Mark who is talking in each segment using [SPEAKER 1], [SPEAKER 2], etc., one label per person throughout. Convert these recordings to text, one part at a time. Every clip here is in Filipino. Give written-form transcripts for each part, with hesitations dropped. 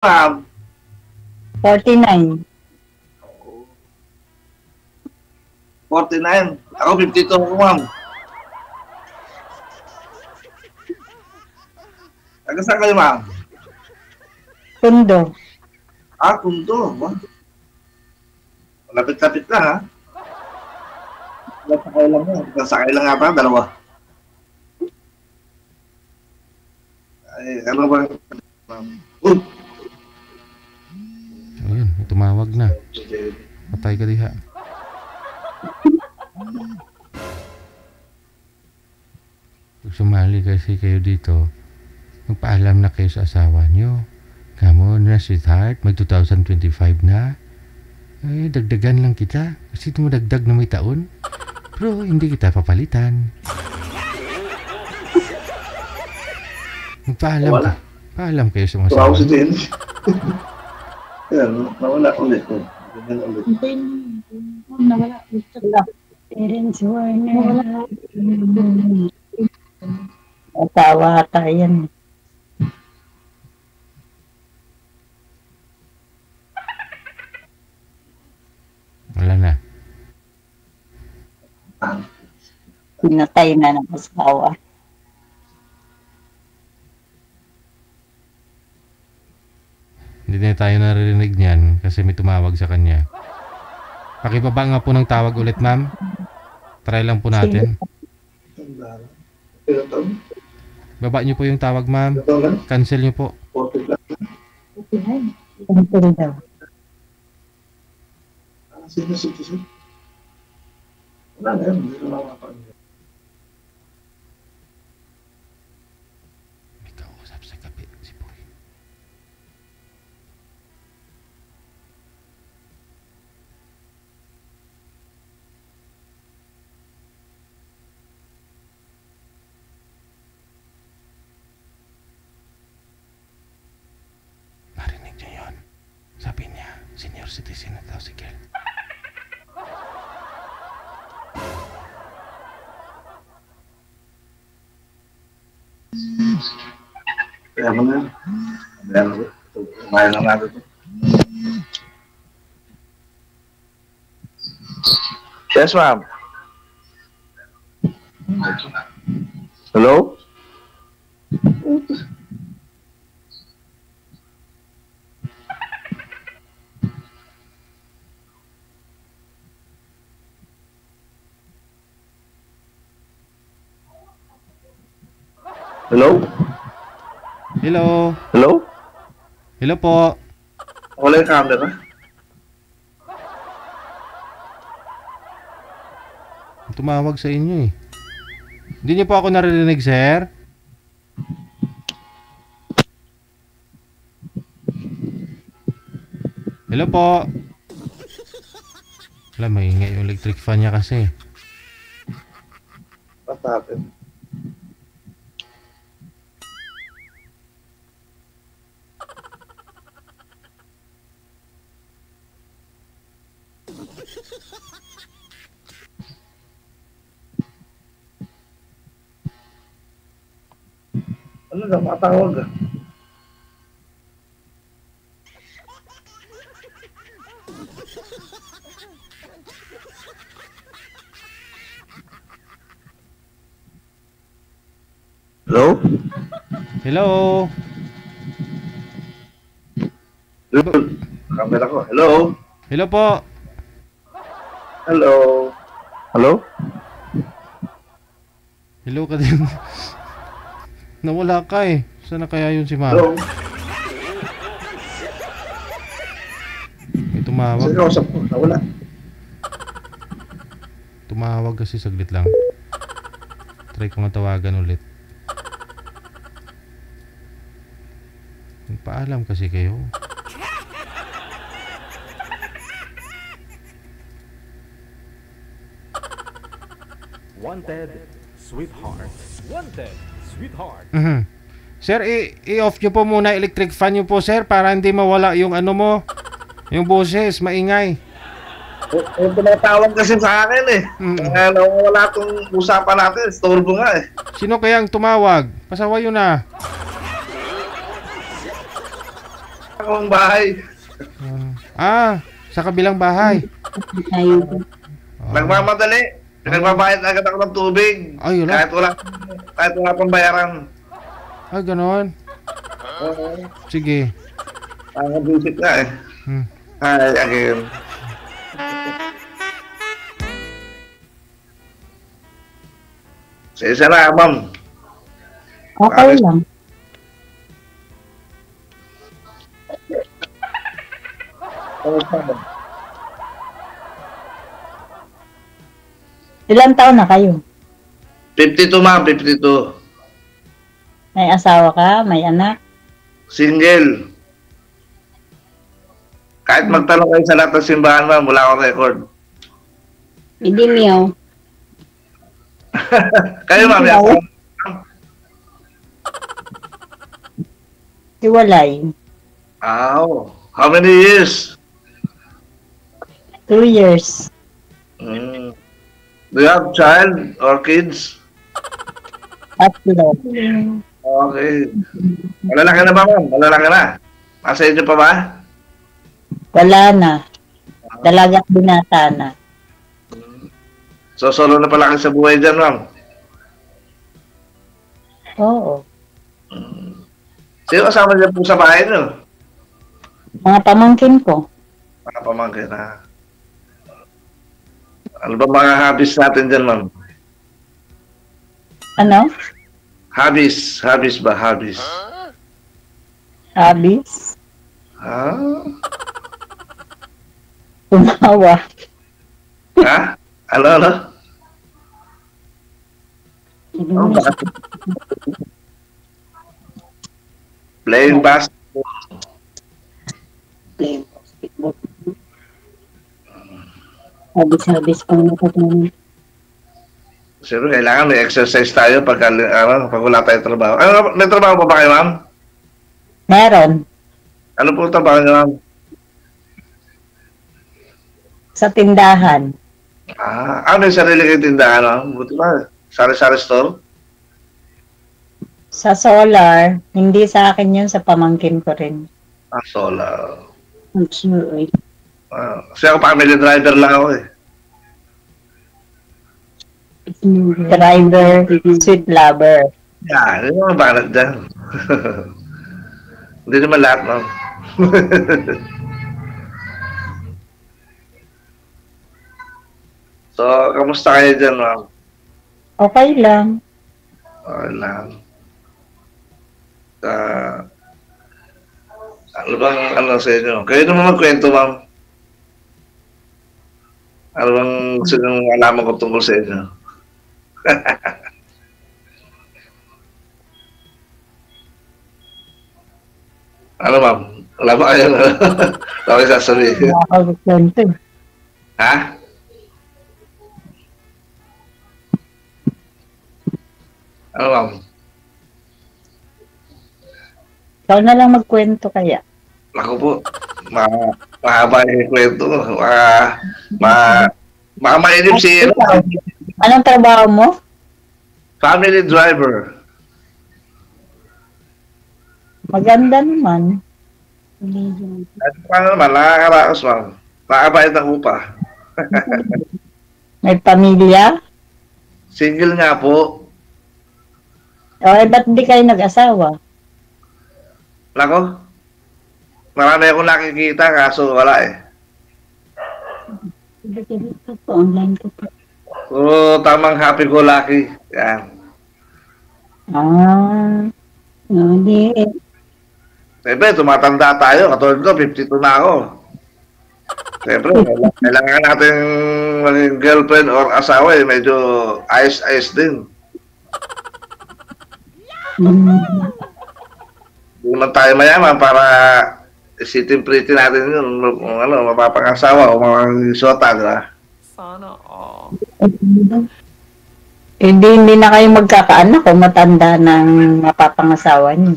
[SPEAKER 1] ma'am?
[SPEAKER 2] 49.
[SPEAKER 1] 49. Ako 52 ako, ma'am. Taga saan kayo, ma'am?
[SPEAKER 2] Tondo.
[SPEAKER 1] Kundo. Lapit-lapit lang, ha? Sakay lang yan. Sakay lang nga pa, dalawa. Ay, ano ba?
[SPEAKER 3] Ayun, tumawag na. Patay ka diha. Pag sumali kasi kayo dito, magpaalam na kayo sa asawa nyo. Kamo na, sweetheart, mag 2025 na. Ay, dagdagan lang kita. Kasi mo dagdag na may taon. Pero hindi kita papalitan. Magpaalam ka. Paalam kayo sa mga asawa.
[SPEAKER 1] Si Din. Yan, nawala ulit. Ganyan ulit.
[SPEAKER 2] Nawala. Parents were nawala. Asawa ata yan.
[SPEAKER 3] Wala na.
[SPEAKER 2] Pinatay na ng asawa.
[SPEAKER 3] Hindi na tayo naririnig niyan kasi may tumawag sa kanya. Pakibaba nga po ng tawag ulit, ma'am. Try lang po natin. Baba niyo po yung tawag, ma'am. Cancel niyo po.
[SPEAKER 2] Cancel daw.
[SPEAKER 1] Sino? Wala na yun. Hindi na makapagod.
[SPEAKER 3] May kausap sa gabi si Boy. Narinig niyo yun? Sabi niya, senior citizen na daw si Gil.
[SPEAKER 1] Kaya mo na yun. Kumain lang natin ito. Yes, ma'am. Hello? Hello?
[SPEAKER 3] Hello?
[SPEAKER 1] Hello?
[SPEAKER 3] Hello po?
[SPEAKER 1] Wala yung camera.
[SPEAKER 3] Tumawag sa inyo eh. Hindi niyo po ako naririnig, sir? Hello po? Wala, maingay yung electric fan niya kasi.
[SPEAKER 1] What happened? Ano na, matawag ah. Hello?
[SPEAKER 3] Hello?
[SPEAKER 1] Hello? Camera ko. Hello?
[SPEAKER 3] Hello po?
[SPEAKER 1] Hello? Hello?
[SPEAKER 3] Hello ka din. Nawala ka eh. Saan na kaya yun si ma'am?
[SPEAKER 1] Hello?
[SPEAKER 3] May tumawag.
[SPEAKER 1] Sino kausap ko? Nawala.
[SPEAKER 3] Tumawag kasi saglit lang. Try ko nga tawagan ulit. Paalam kasi kayo.
[SPEAKER 4] Wanted, sweetheart. Wanted, sweetheart.
[SPEAKER 3] Sir, i-off nyo po muna electric fan nyo po, sir, para hindi mawala yung ano mo. Yung boses, maingay.
[SPEAKER 1] Yung tinatawag kasi sa akin eh. Kaya nawala itong usapan natin. Storbo nga eh.
[SPEAKER 3] Sino kayang tumawag? Pasaway yun na.
[SPEAKER 1] akong bahay.
[SPEAKER 3] Sa kabilang bahay.
[SPEAKER 2] Ayun.
[SPEAKER 1] Nagmamadali. Pinagbabayad agad ako ng tubig.
[SPEAKER 3] Ay, wala.
[SPEAKER 1] Kahit wala pang bayaran.
[SPEAKER 3] Ay, ganon. Sige.
[SPEAKER 1] Visit nga eh. Ay, again. Sa isa na, ma'am.
[SPEAKER 2] Okay lang. Ilang taon na kayo?
[SPEAKER 1] 52, ma'am. 52.
[SPEAKER 2] May asawa ka? May anak?
[SPEAKER 1] Single. Kahit magtanong kayo sa lahat ng simbahan, ma'am, wala akong record.
[SPEAKER 2] Hindi niyo.
[SPEAKER 1] Kayo, ma'am.
[SPEAKER 2] Hiwalay.
[SPEAKER 1] Oh. How many years?
[SPEAKER 2] 2 years.
[SPEAKER 1] Do you have child or kids?
[SPEAKER 2] Tatlo.
[SPEAKER 1] Okay. Malalaki na ba, ma'am? Malalaki na. Nasa inyo pa ba?
[SPEAKER 2] Wala na. Dalaga at binata na.
[SPEAKER 1] So, solo na pala kayo sa buhay dyan, ma'am?
[SPEAKER 2] Oo.
[SPEAKER 1] Sino kasama dyan po sa bahay nyo?
[SPEAKER 2] Mga pamangkin ko.
[SPEAKER 1] Mga pamangkin na. Ano ba mga hobbies natin dyan, ma'am?
[SPEAKER 2] Ano?
[SPEAKER 1] Hobbies. Hobbies ba? Hobbies.
[SPEAKER 2] Habis? Tumawa.
[SPEAKER 1] Ha? Ano? Playing basketball.
[SPEAKER 2] Playing basketball. Habis-habis pang natutunan.
[SPEAKER 1] Siyempre, kailangan may exercise tayo pag wala tayong trabaho. May trabaho pa ba kayo, ma'am?
[SPEAKER 2] Meron.
[SPEAKER 1] Ano po ang trabaho niyo, ma'am?
[SPEAKER 2] Sa tindahan.
[SPEAKER 1] Ano yung sarili kayong tindahan, ma'am? Buti ba? Sari-sari store?
[SPEAKER 2] Sa solar, hindi sa akin yun, sa pamangkin ko rin.
[SPEAKER 1] Solar.
[SPEAKER 2] I'm sorry.
[SPEAKER 1] Kasi ako family driver lang ako eh.
[SPEAKER 2] Driver, sweet lover.
[SPEAKER 1] Yan, hindi naman banat dyan. Hindi naman lahat, ma'am. So, kamusta kayo dyan, ma'am?
[SPEAKER 2] Okay lang.
[SPEAKER 1] Okay lang. Ano bang sa inyo? Kayo naman magkwento, ma'am. Ano bang gusto nyo alaman ko tungkol sa inyo? Ano, ma'am? Wala ba kayo? Wala kayo sasabihin?
[SPEAKER 2] Nakakakwento.
[SPEAKER 1] Ha? Ano, ma'am?
[SPEAKER 2] Ikaw na lang magkwento kaya.
[SPEAKER 1] Ako po, mahaba yung kwento. Mainip si
[SPEAKER 2] Anong trabaho mo?
[SPEAKER 1] family driver.
[SPEAKER 2] Maganda naman.
[SPEAKER 1] At paano naman, nakakaraos, ma'am. Nakabayad ng upa.
[SPEAKER 2] May pamilya?
[SPEAKER 1] Single nga po.
[SPEAKER 2] O, ba't di kayo nag-asawa?
[SPEAKER 1] Nako, marami akong nakikita, kaso wala eh.
[SPEAKER 2] Online ko pa.
[SPEAKER 1] Puro tamang happy-go-lucky. Yan.
[SPEAKER 2] Hindi.
[SPEAKER 1] Siyempre, tumatanda tayo. Katulad ko, 52 na ako. Siyempre, kailangan natin maging girlfriend or asawa eh. Medyo ayos-ayos din. Hindi naman tayo mayaman para isitin pretty natin yun. Mapapangasawa o mga di ba?
[SPEAKER 4] Sana all.
[SPEAKER 2] Hindi na kayo magkakaanak o matanda ng mapapangasawa niyo.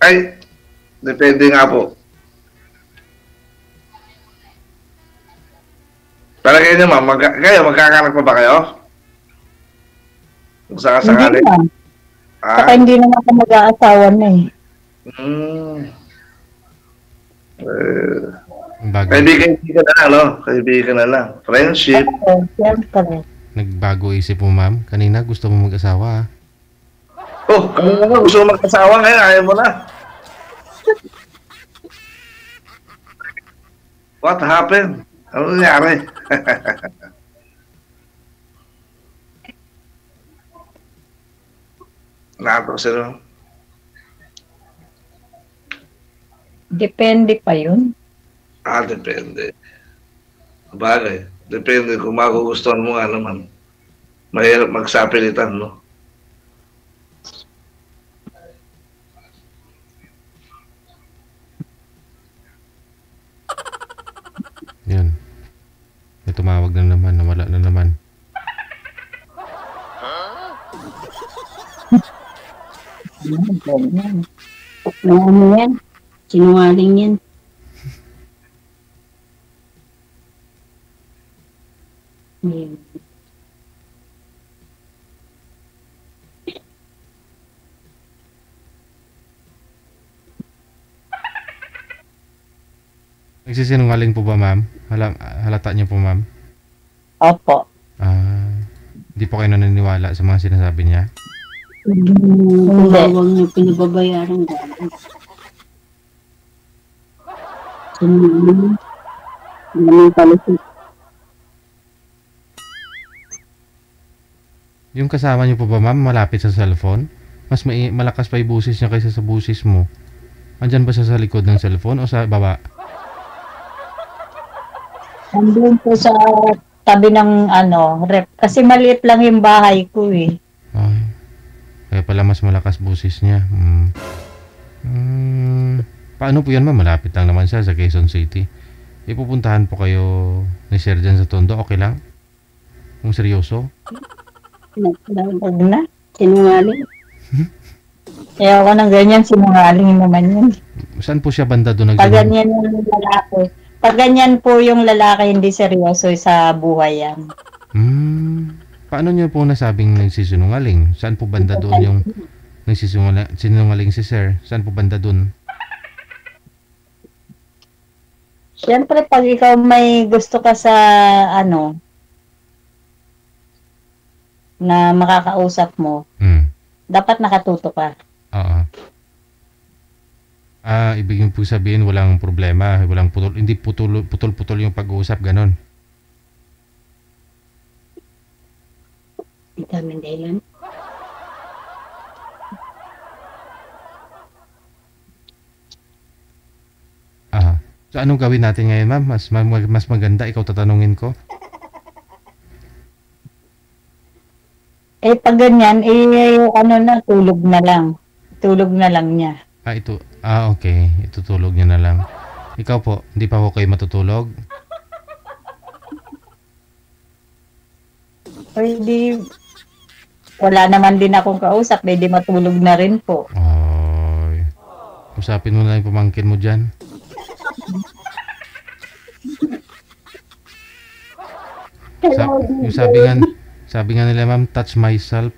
[SPEAKER 1] Ay, depende nga po. Pero kayo naman, magkakanak pa ba kayo? Kung sakasakali.
[SPEAKER 2] Hindi na. Saka hindi naman ako mag-aasawa na eh.
[SPEAKER 3] Bago,
[SPEAKER 1] Kaibigan na lang, no? Kaibigan na lang. Friendship.
[SPEAKER 2] Oo, siyempre.
[SPEAKER 3] nagbago isip mo, ma'am. Kanina gusto mo mag-asawa, ah.
[SPEAKER 1] Oh, kanina nga gusto mo mag-asawa ngayon, ayaw mo na. What happened? Ano nangyari? Nato sila.
[SPEAKER 2] Depende pa yun.
[SPEAKER 1] Depende. Bagay. Depende kung magugustuhan mo nga naman. Mahirap magsapilitan, no?
[SPEAKER 3] Yun. May tumawag na naman, nawala na naman.
[SPEAKER 2] Ganyan. Ano yan? Sinungaling yan. Yan.
[SPEAKER 3] Nagsisinungaling po ba, ma'am? Halata niyo po, ma'am?
[SPEAKER 2] Opo.
[SPEAKER 3] Hindi po kayo naniniwala sa mga sinasabi niya?
[SPEAKER 2] Hindi.
[SPEAKER 5] Huwag niyo pinababayaran gano'n. Ganun pala siya.
[SPEAKER 3] Yung kasama niyo po ba, ma'am, malapit sa cellphone? Mas malakas pa yung busis niya kaysa sa busis mo. Andyan ba siya sa likod ng cellphone o sa baba?
[SPEAKER 2] Andun po sa tabi ng rep. Kasi maliit lang yung bahay ko eh.
[SPEAKER 3] Ay, kaya pala mas malakas busis niya. Paano po yan, ma'am? Malapit lang naman siya sa Quezon City. Ipupuntahan po kayo ni Sir dyan sa Tondo. Okay lang? Kung seryoso?
[SPEAKER 2] Huwag na.
[SPEAKER 5] Sinungaling.
[SPEAKER 2] Kaya ako ng ganyan, sinungaling naman yun.
[SPEAKER 3] Saan po siya banda doon
[SPEAKER 2] Pag
[SPEAKER 3] nagsinungaling?
[SPEAKER 2] ganyan yung lalaki. Pag ganyan po yung lalaki, hindi seryoso sa buhay yan.
[SPEAKER 3] Paano niyo po nasabing nagsisinungaling? Saan po banda doon yung nagsisinungaling si Sir? Saan po banda doon?
[SPEAKER 2] Siyempre, pag ikaw may gusto ka sa na makakausap mo, dapat nakatuto ka.
[SPEAKER 3] Oo. Ibig po sabihin walang problema, walang hindi putol-putol yung pag-uusap, ganon.
[SPEAKER 5] Daming dahilan.
[SPEAKER 3] So anong gawin natin ngayon, ma'am? Mas maganda ikaw tatanungin ko.
[SPEAKER 2] Pag ganyan, tulog na lang. Tulog na lang niya.
[SPEAKER 3] Okay. Itutulog niya na lang. Ikaw po, hindi pa po kayo matutulog?
[SPEAKER 2] Pwede, wala naman din akong kausap, pwede matulog na rin po.
[SPEAKER 3] Ay. Usapin mo na yung pamangkin mo dyan. Yung sabi nga nila, ma'am, touch myself.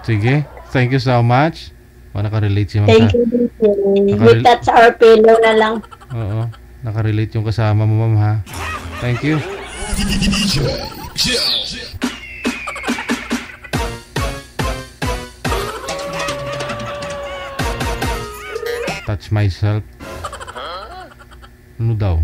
[SPEAKER 3] Sige, thank you so much. Nakarelate si ma'am
[SPEAKER 2] Thank
[SPEAKER 3] sa...
[SPEAKER 2] you, DJ.
[SPEAKER 5] We touch our pillow na lang.
[SPEAKER 3] Oo, nakarelate yung kasama mo, ma'am, ha. Thank you. Touch myself. Ano daw?